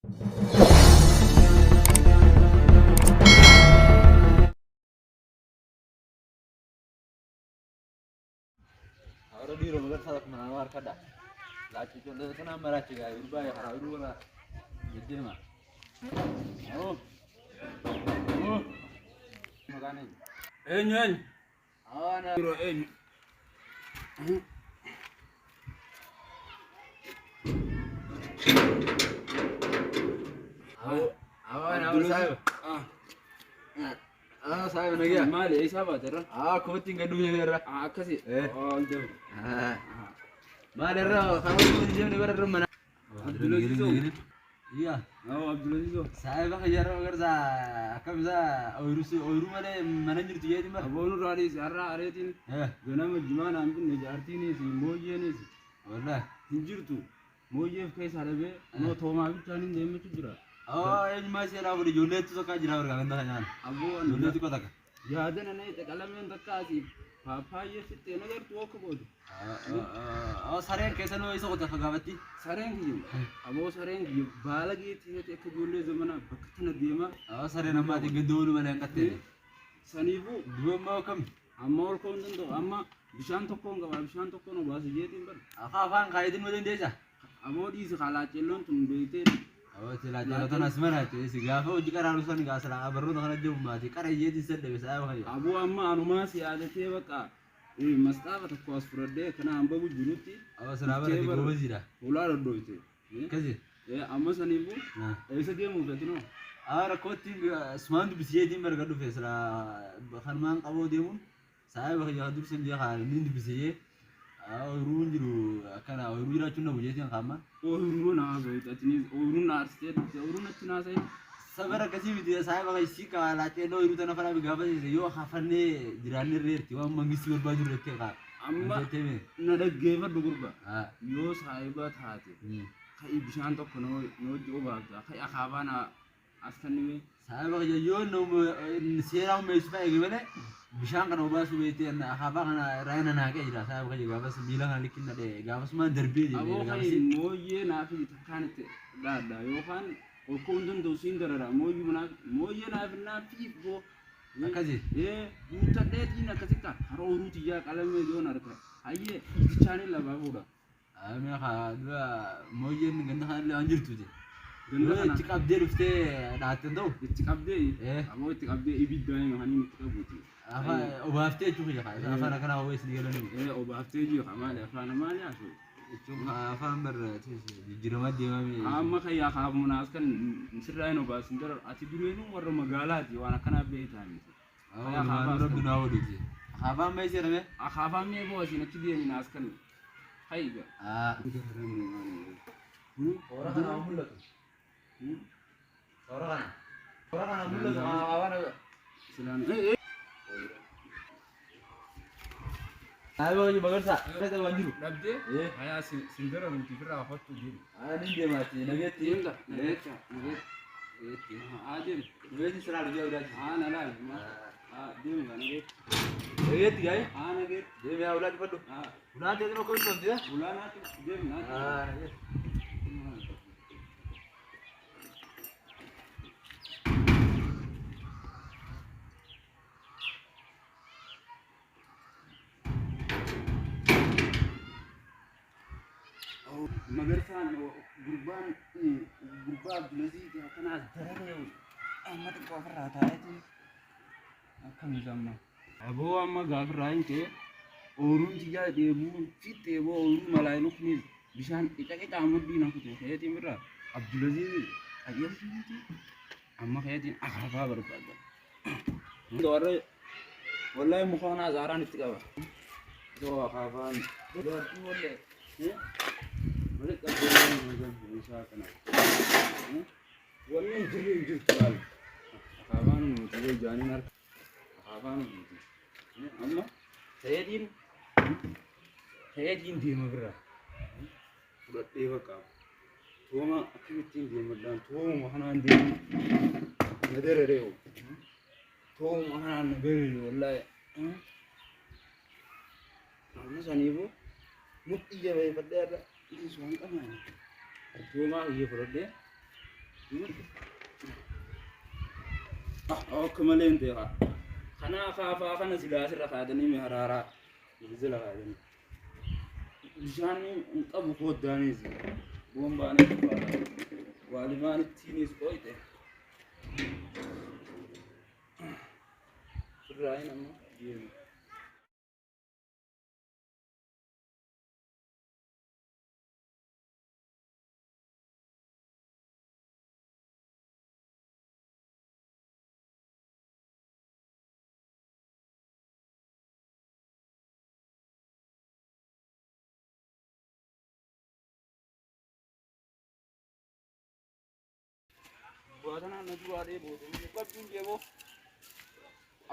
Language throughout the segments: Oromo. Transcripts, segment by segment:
Ahora diro magar sadak manawar kada. Lati condo sana marachi ga urba ya harauru wala yedema. Oh. Oh. Magane. Enyen. Awana diro en. Awana sahib. Sahib nagia. Mali ay saba tara. Koti ngadunya nera. Kasi. Oh, ndem. Ma nera khamu jëm ni bara mana. Abdulaziz. Iya. Abdulaziz. Sahib khayar magar za kamza oyru male manajir tiyadi mar. Abonu radi sarra aretin. Gana majmana ambin nejartini si moyeni si. Wallahi. Hinjirtu. Moyef kay sarabe no thoma bitani nemme tujira. Eny masela wuri joletu to kajira warga ganda nyan. Abu Joletu ko taka. yaadana nay taqalamen takkaasi paapaayyee fittee nagartu akka boodu. Sareen keessa noo isa qote fagaabatti. Sareen kiyyu aboo sareen kiyyu baala geetii akka ijoollee zamanaa bakka tana deemaa. Sareen ammaatiin gaddoonu malee hin qattee. Saniifuu Duwwammaa kam? amma ol ka'uu hin danda'u amma bishaan tokkoon qabaa bishaan tokkoon obaasa jeetiin bara. Afaan kaayitiin malee dandeessa. Aboo dhiisi kalaacelloon tun beektee. Sila jalatan asmana si gaafa hojii qaraaru san gaasala abarroota kana jiru maati qara jeetiin saddeebe saa bakka. Aboo amma anumaa si yaadatee bakka masxaafa tokko as fudhadhee kana hamba jirutti. Sila bara di goobazidha. Ulaa dhodhooyte. Kasi. Amma saniifuu eessa deemuuf ati Rakkootiin sumaan dubbisee marga dhufe sila kanmaan qaboo deemuun saa bakka dursin jee haa inni dubbisee oyruun jiru akkana oyruu jiraachuun na bujeetiin qaama. Oyruu naa beektatini oyruu naa arsitee oyruu natti naa sayi. Sabara akkasii miti saa bakka isii kaalaatee oyruu tana faraa gaafa yoo hafannee jiraannee reerti waan mangistii barbaadu reettee qaa. Amma na dhaggeeffadhu gurba. Yoo saayiba taate kai bishaan tokko noo obaafta kai akaabaan askanime. Saayiba yoo seeraan meeshaa eegale bishaan kana obaasu beektee akaabaa kana raayina naaqee jira saayiba gaafas miila kana likkinna dhee gaafas maan darbee jira. Aboo kai mooyyee naaf takkaanitti dhaadhaa yookaan olkoo hin danda'u siin darara mooyyee naaf boo. Akkasii. Guuttadheetiin akkasitti haroo ruutiyyaa qalamee yoon arga. Hayyee itichaanii labaa fuudha. Dura mooyyeen ganda kanallee waan jirtuuti. Itti qabdee dhuftee dhaatte ta'u. Itti qabdee. Aboo itti qabdee ibiddaan hanii itti qabuuti. Obaaftee jechuudha jechuudha. Afaan akkanaa hawwees ni galanii. Obaaftee jiru maali afaan maali haasa'u. Afaan barra jijjiiramaa deemamee. Amma kayyaa kaamunaas kan sirraa hin obaasin dara ati dureenuu warra magaalaati waan akkanaa beektaani. Akaabaan rabbi naa oduuti. Akaabaan mee seerame? Akaabaan mee boo asiin achi deeminaas kan hayga. Ora kana mul'atu. Ora kana mul'atu. Akaabaan silaan. Ayo ni bagarsa, kita wanjiru. Dabde? Haya sindara ruti fira hotu jiru. Ni dia mati, nageti. Nageti. Adem. Nageti selalu dia udah. Nalai. Dem enggak nageti. Nageti guys. Nageti. Dem ya udah dipadu. Udah dia mau kau tuh dia. Udah nanti dem nanti. Nageti. Magarsan gurbaan Abdulaziz kana darare amma ta kofar taati akkam zamma aboo amma gaafirraa hin ta'e ooruun tiyyaa deebuun fittee boo ooruu malaayinuu kunis bishaan qixa muddii na kute kayatiin birraa Abdulaziz qajeelchiti amma kayatiin akaafaa barbaada. Warra wallahi mukaanaa zaaraan itti qaba. Yoo akaafaan dubartii wallee Balik abdullah macam bisa kena. Wallah jadi jual. Kawan muncul jalan kawan muncul. Allah saya din dia magra. Sudah dewa kau. Tuama aku tin dia madan. Tuama makanan dia. Negara reo. Tuama makanan negara wallah. Kamu sanibu. Mukti je pada ada. Ini suami kan. Tuama iya berada. Akkamalee hin ta'e kanaa kaafaa kana silaa sirra kaadanii mi haraaraa sila kaadanii bishaan hin qabu koddaanis boombaanis waalimaanittiinis qoyte sirraayin amma deemu. Buatana naju ade bodo kabin jebo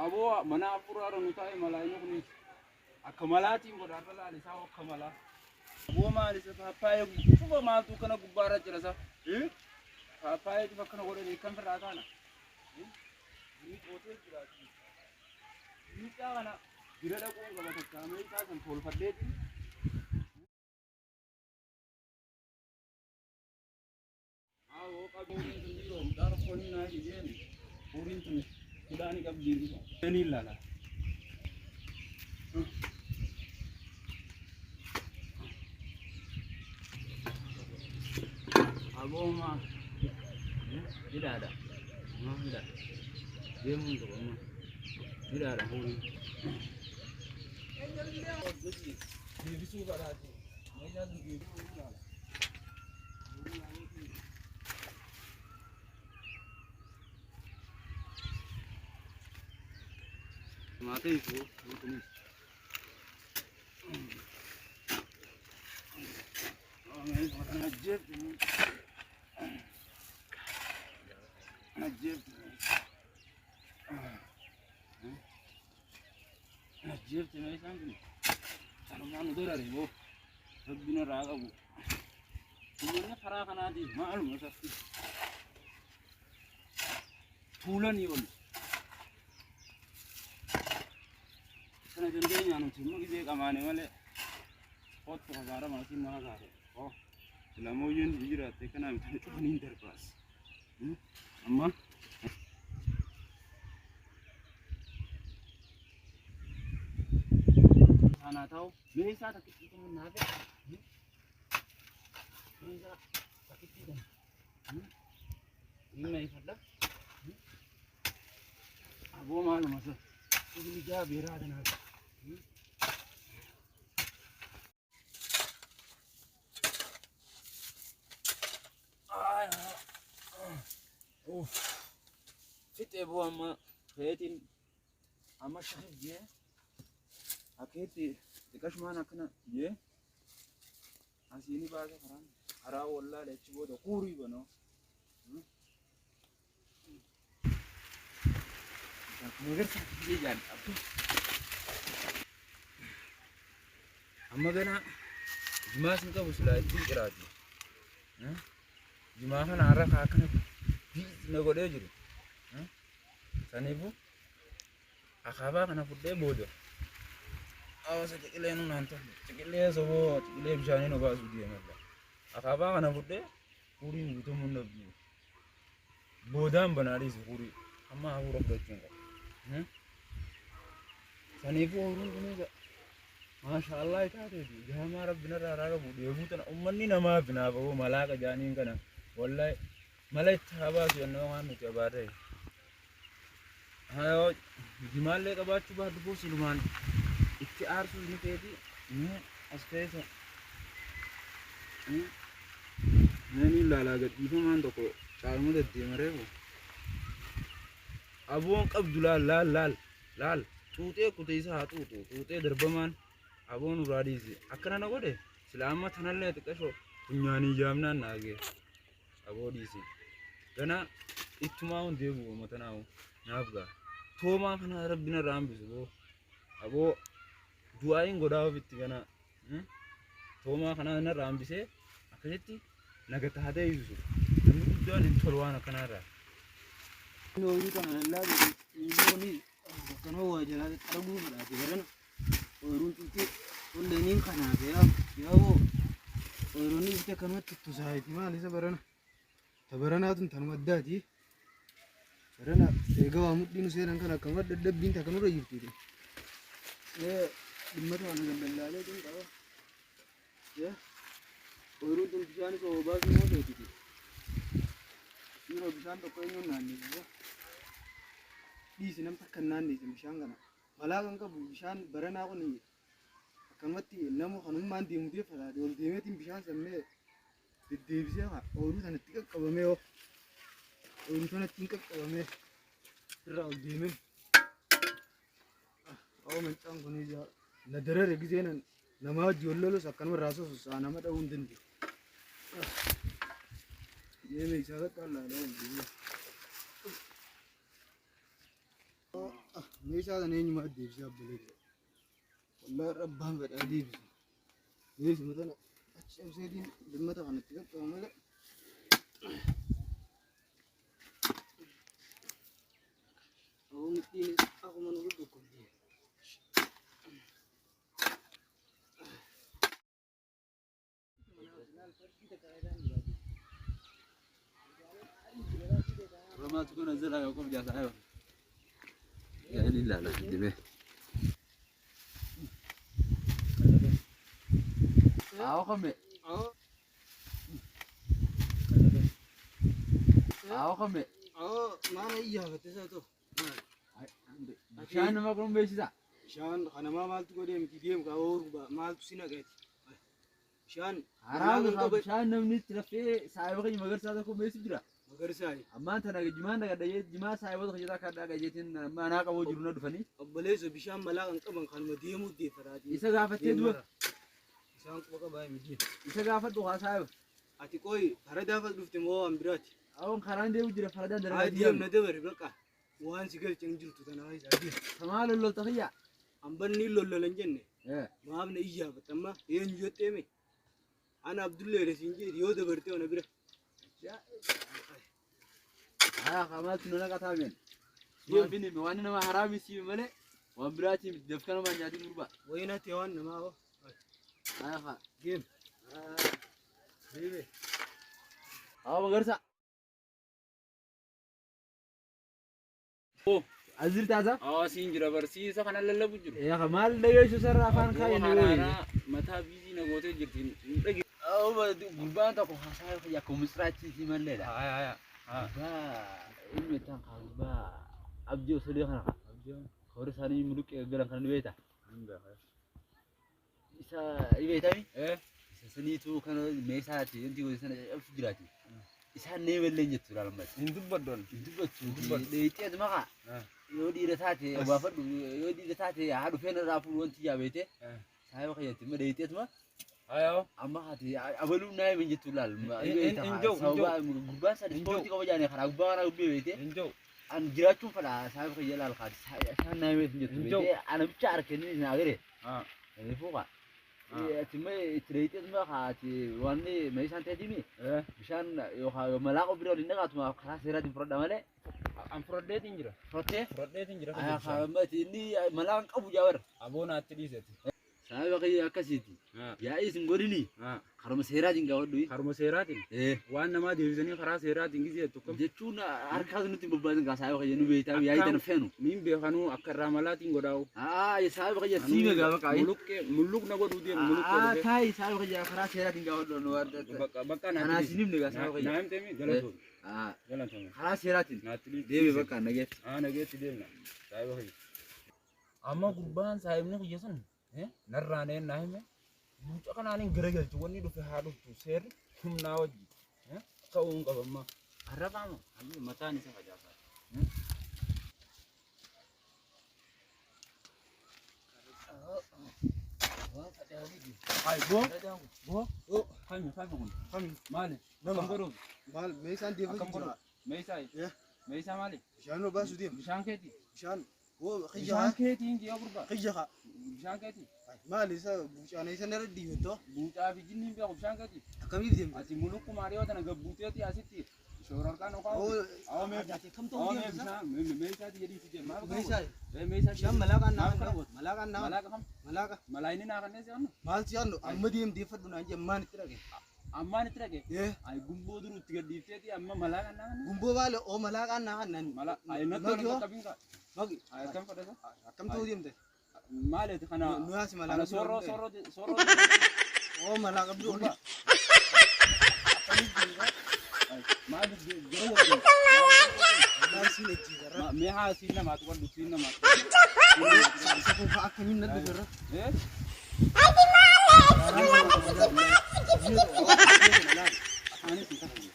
abo mana apura nutai malaino kuni akamalati boda dala alisa akamala abo ma alisa papaya kuba ma tu kana gubara jirasa papaya tu kana gode ni kan fara kana ni kote jirati ni kana dirada ko gaba ta kamai ta san tol fadde Kudani kabdiri ni lala aboma tidak ada tidak dia mundur tidak ada huni dia bisu pada hati mereka begitu mati itu ini najib najib najib ini sangat kalau mana dora ribu Rabbina raga bu sebenarnya farakan adi malum asasti tulan ini karena jendenya anu cuma kita kamane male pot pagara masih mahal oh selama ujian hijrah tekana itu interclass amma sana tahu biasa tak kita menaga biasa tak kita ini mai fadda abo malu masa ini jah berat dan apa fit ebo amma fetin amma shahid je aketi dikash mana kana je asini baga faran ara walla le chibo da kuri bano mungkin dia jangan apa amma gana jima sun ka busula din kirati jima kana ara ka kana bi na gode jiru sanibu akaba kana fudde bodo awasa kile nu nanto kile sobo kile bishani no basu di malla akaba kana fudde kuri muto mun no bi bodam banari su kuri amma awro doccinga sanifu urun kunuga masha Allah itaate jama rabbina raraga bude butan ummanni nama bina bago malaka janin kana wallahi malai taba su yanno hanu ke bare hayo jimalle ka bachu ba dubo sulman itti arsu ni tedi ne aspesa nani lalaga difa man to ko calmu de demarego abon qabdula lal tuute kuteysa tuute darbaman abon uradisi akana na gode silama thanalle tikasho kunyani jamna nage abodisi gana ituma on debu matanaw nafga toma kana rabbina rambisu bo abo duain godaw bitti gana toma kana na rambise akati nagata hade yusu don intolwana kana ra no yuta la ni kana wajala tarabu mara tigana orun tuti onde nin kana be ya wo orun ni te kana tuttu sai mali sa barana tabaranaatun tanuma addaati. Barana egaa waa mudhiin seenan kana akkama dadhabbiin takkanurra jirti. Dhimmata kana gandallaalee tun qaba. Ooyiruun tun bishaan isa obaasuu moo ta'eeti? Yeroo bishaan tokko eenyuun naanneessu? Dhiisi nam takka hin naanneessu bishaan kana. Malaa kan qabu bishaan baranaa kun akkanumatti nama kanummaan deemu deeffataati. Ol deemeetiin bishaan sammee deddeebisee ooyiruu sanatti qaqqabamee ooyiruu sanatti hin qaqqabamee irraa ol deemee mancaan kun na darare giseenan nama wajji wal lolus akkanuma irraa sososaa nama dha'uu hin dandeenye. Deemee isaa qaqqaallaa ol deemee. Meeshaa sana eenyumaa deebisee abbalee jira. Wallaahi rabbaan fedhaa deebise. Deebisuma tana achi cabseetiin dhimmata kanatti qaqqaba malee. Mudhiin akkuma nu dhukkubdee. Ramaatu kana zira yoo qof jaasaa yoo. Yaani ilaala dibee. Awo kame. Awo kame. Maana iyyaafate isaa ta'u. Bishaan nama kun beeksisa. Bishaan kanamaa maaltu godhee miti deemu kaa ooluu maaltu si naqeeti. Bishaan Haraam bishaan namni itti lafee saayiba keenya magarsaa tokko beeksisa jira. Magarsaani. Ammaan tana jimaan dagadhee jimaa saayibota keessa akka addaa gajeetiin manaa qaboo jiru na dhufanii. Obboleessa bishaan malaa kan qaban kanuma deemuu deeffataati. Isa gaafattee du'a. Isaan quba qabaa miti. Isa gaafadhu haa saayiba. Ati qooyi faradaafas dhufte moo waan biraati? Awwan karaan deemu jira faradaan Haa dalagaa deemna dabare baqa. Waan si galche hin jirtu tana waa isaa deemu. Samaa lollolta kiyya. Hambanni lollolan jenne. Maafna iyyaafate amma eenyu jetteeme. Ana Abdullee Rasiin jedhi yoo dabarte ona bira. Kamaatu nana qataameen. Deemni waan nama haraami si malee waan biraati dafkana maa nyaati gurba. Wayina ta'e waan namaa hoo. Deem. Deeme. Awo magarsa. Azir taasa. Siin jira barsiisa kana lallabu jiru. Maal dhageessu sarara afaan kaayee ni wayii. Mataa biizii na gootee jirti. Gurbaan tokko haasaa fayyaa akka misiraachiisii malleedha. Inni tan kaaba abjoo sadii kana hore isaanii muluqqee galan kana ni beekta. Isa beektami? Isa saniitu kana meeshaati wanti gosa sana cabsu jiraati. Isaan nee mallee jettu laalmas. Hin dubbaddoon. Hin dubbattu. Dheettee maka yoo dhiira taate baafadhu yoo dhiira taate haa dhufeen irraa fuudhu wanti yaa beekte. Saayiba kayyatti ma dheettee ma. Ayo. Amma hati abaluu naa min jettu laal. Gurbaan sadii ispoortii qaba jaanii karaa gubbaa kana gubbee beekte. Injoo. An jiraachuun fadha saayiba kayya laal kaati. Isaan naa min jettu beekte. Ana bicha arkanii na agare. Fuuqa. Timma itti ma haati wanni meeshaan ta'eetimi. Bishaan yookaan malaa qophii waliin dhagaatuma karaa seeraatiin fudhadha malee. An fudhadheetiin jira. Fudhadheetiin jira. Inni malaan qabu jaawar. Aboonaatti dhiiseeti. Saayiba kayya akkasiiti. Yaa'ii isin godhini. Karuma seeraatiin gaafadhu. Karuma seeraatiin. Waan namaa deebisanii karaa seeraatiin gisee tokko. Jechuun harkaas nutti bobbaasan kaa saayiba kayya nu beektaa yaa'ii tana feenu. Niin beekanuu akka irraa malaatiin godhaa'u. Saayiba kayya siime gaafa qaayee. Mulluqna godhuu deemu mulluqqee. Taayi saayiba kayya karaa seeraatiin gaafadhu. Bakka kanaa sinimne gaa saayiba kayya. Naa himteemi galatoon. Karaa seeraatiin. Deeme bakka nageetti. Nageetti deemna. Saayiba kayya. Amma gubbaan saayibni kiyya sun. Narraan naa hime. Mucaa kanaan garagalchu wanni dhufe haa dhuftu seerri humnaa wajji ta'uu hin qabamma. Harraqaama mataan isa facaasaa. Kami maali? Nama godhu. Maal meeshaan deemu jira. Meeshaa maali? Bishaan obaasu deemu. Bishaan keeti. Bishaan Bishaan keetii hin ji'a gurbaa. Qiyyaha. Bishaan keeti. Maal isa buucaan isa nara diimatoo. Buucaa fi jinni hin beeku bishaan keeti. Akkamiif deemu? Ati mulukku maari'oo tana gabbuuteeti asitti shoorarkaan okaa. Awwa meeshaati jedhii si jenna. Meeshaa. Bishaan malaakaan naa kan malaakaan naa. Malaaqa kam? Malaaqa. Malaayini naa kanneen si annu. Maal si annu amma deemu deeffadhu naan jee maan itti dhage. Ammaan itti dhaqe. Eh, Gumboo duruutti gadhiifteeti amma malaa kan naan. gumboo baale oo malaa kan naa nan. Mala natti Magi wal hoo? qabiin ka. Magi. Akkam fadhata? Akkam ta'uu deemte? Maaliiti kana? Nu yaasi malaa Kana qabdu. soorroo. Oo malaa qabdu. Maali garuu Malaa siin ejjiirra. mee haa siin namaatu qoddu siin namaatu. Isa kun fa'aa akkamiin na dhuferra? Eh? Afaanis hin taane.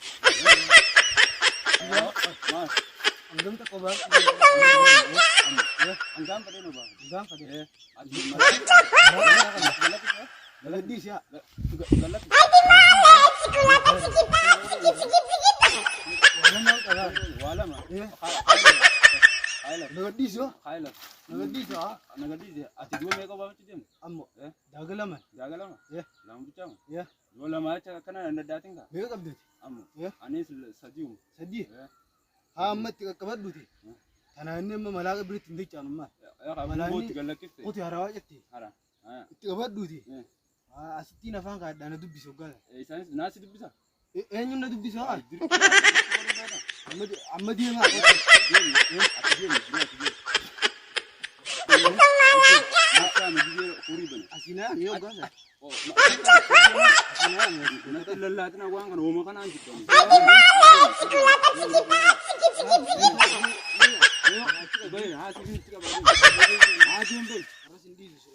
Maal? Hangam tokko baa? Hangam fadhee nu ba'a. Hangam fadhee. Galatti. Galaddiis yaa. Galatti. Walama. Haila. Galaddiis yoo? Haila. Galaddiis yaa? Nagadii ati du'a meeqa baafachuu deemte? Ammoo. Daagalaman. Jaagalama? Eh. Lama bichaama? Eh. Yoo lama acha kana hin daddaatin kaa? Meeqa qabdeeti? Ammoo. Eh. Anis sadiimu. Sadii. Eh. Haa ammatti qaqqabadhuuti. Tanaa inni amma malaa qabiritti hin dacha'anu maal? Gumbootti gallakkifte. Qote haarawaa jettee. Hara. Itti qabadhuuti. Eh. Asittiin afaan kaadhaa na dubbisu gaala. Isaanis naasi dubbisa. Eenyuun na dubbisu haa? Dirqama. Amma deemaa. Asinaa yoo gaasa. Lallaatina waan kana uuma kanaan jiddani. Arras hin dhiisu.